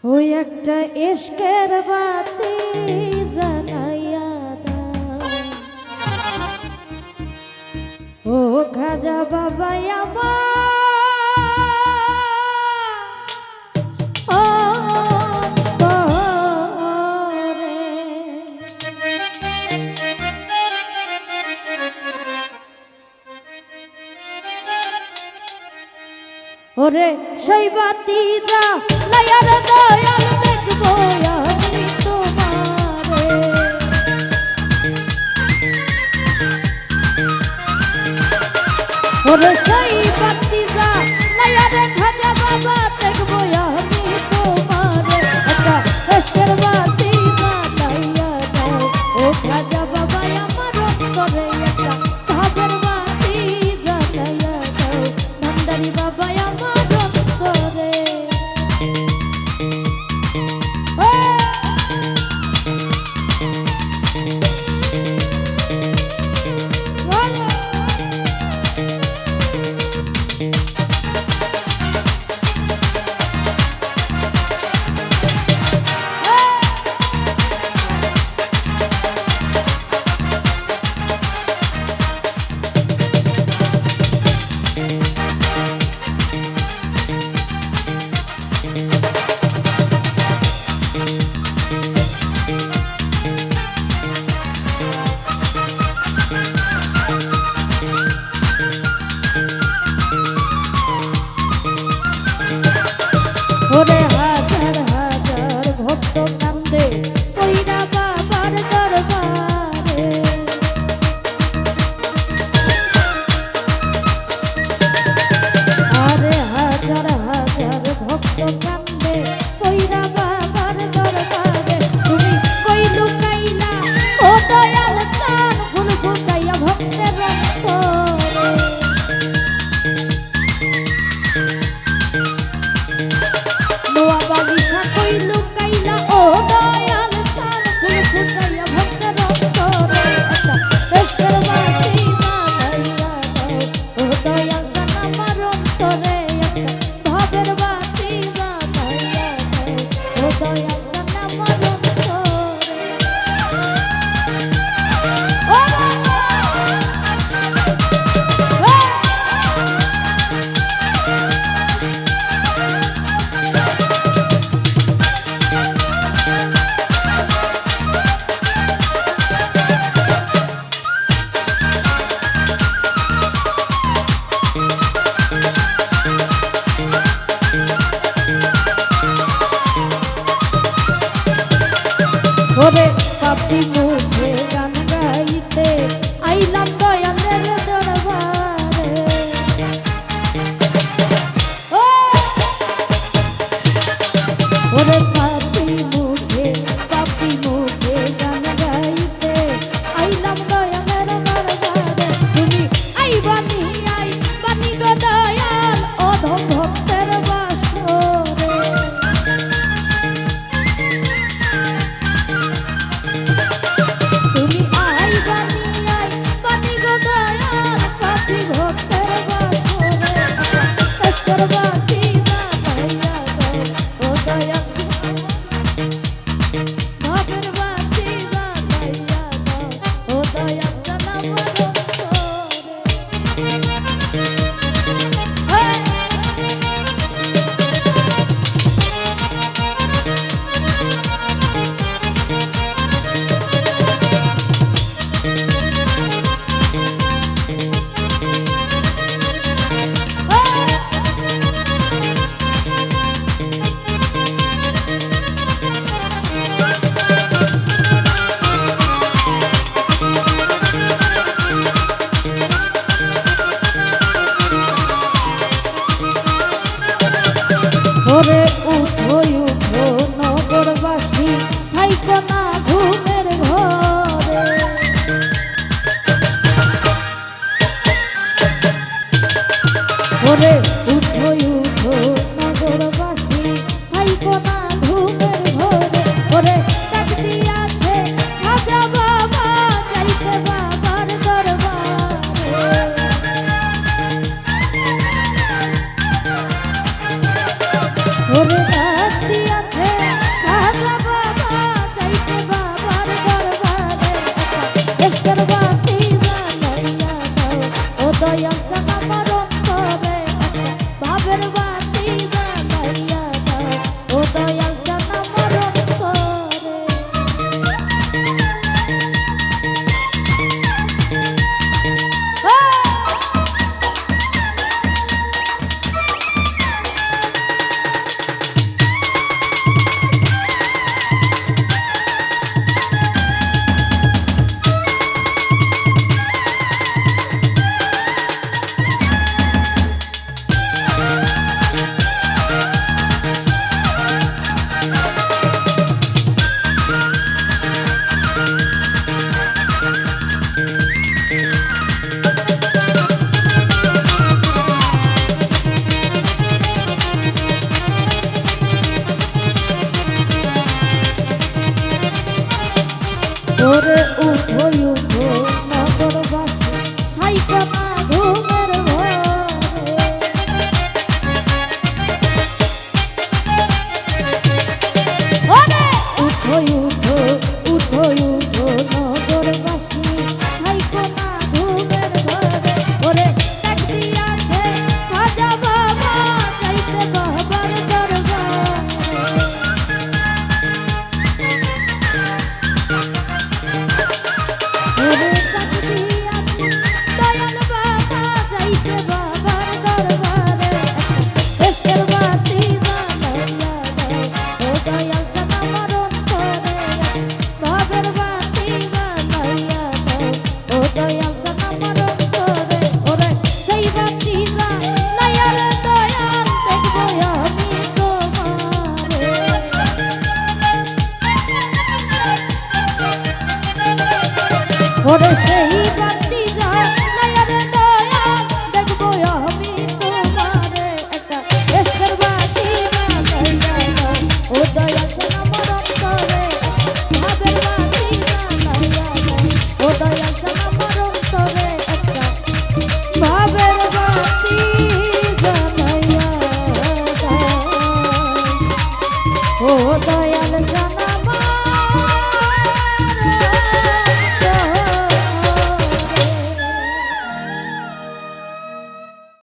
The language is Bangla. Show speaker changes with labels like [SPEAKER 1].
[SPEAKER 1] ওই একটা ইশকের বাতি জ্বালাইয়া দাও ও খাজা বাবা আমার ওরে সেই বাতি যা লায়ার দয়াল দেখবো আমি তোমারে ওরে সেই বাতি যা লায়ার খাজা বাবা দেখবো আমি তোমারে একটা ইশকের বাতি জ্বালাইয়া দাও ও খাজা বাবা আমার অন্তরে একটা ভাবের বাতি জ্বালাইয়া দাও ভান্ডারি বাবা আমার ওরে হাজার হাজার ভক্ত কান্দে কইরা বাবার দরবারে আরে হাজার হাজার ভক্ত কান্দে কইরা বাবার দরবারে তুমি কই লুকাইলা ও দয়াল চান ফুল ফুটাইয়া ভক্তের অন্তরে বাগিচা কই লুকাইলা ও দয়াল চান ফুল ফুটাইয়া ভক্তের অন্তরে ইশকের বাতি জ্বালাইয়া দাও ও দয়াল চান আমার অন্তরে একটা ভাবের বাতি জ্বালাইয়া দাও ও দয়াল চান আমার অন্তরে ওরে পাপি মুখে গান গাইতে আইলাম দয়ালের দরবারে ওরে পাপি মুখে গান গাইতে আইলাম দয়ালের দরবারে তুমি আইবানি গো দয়াল অধম ভক্তের বাসরে ওরে উঠো উঠো নগরবাসী হাইকো না ঘুমের ঘরে ওরে উঠো উঠো উঠো উঠো নগরবাসী হাইকো না ঘুমের ঘরে ওরে তাকদি আছে খাজা বাবা যাইতে বাবার দরবারে ওরে তাকদি আছে দয়াল বাবা যাইতে বাবার দরবারে এসের বাতি জ্বালাইয়া দাও ও দয়াল জান আমার অন্তরে বাবার বাতি জ্বালাইয়া দাও ও দয়াল জান আমার অন্তরে ওরে সেই বাতি জ্বালাইয়া রে দয়াল দেখবো আমি তোমারে ওরে সেই বাতি জ্বালাইয়া রে দয়াল দেখবো আমি তোমারে একটা এসের বাতি জ্বালাইয়া দাও ও দয়াল জান আমার অন্তরে ভাবের বাতি জ্বালাইয়া দাও ও দয়াল জান আমার অন্তরে একটা ভাবের বাতি জ্বালাইয়া দাও ও দয়াল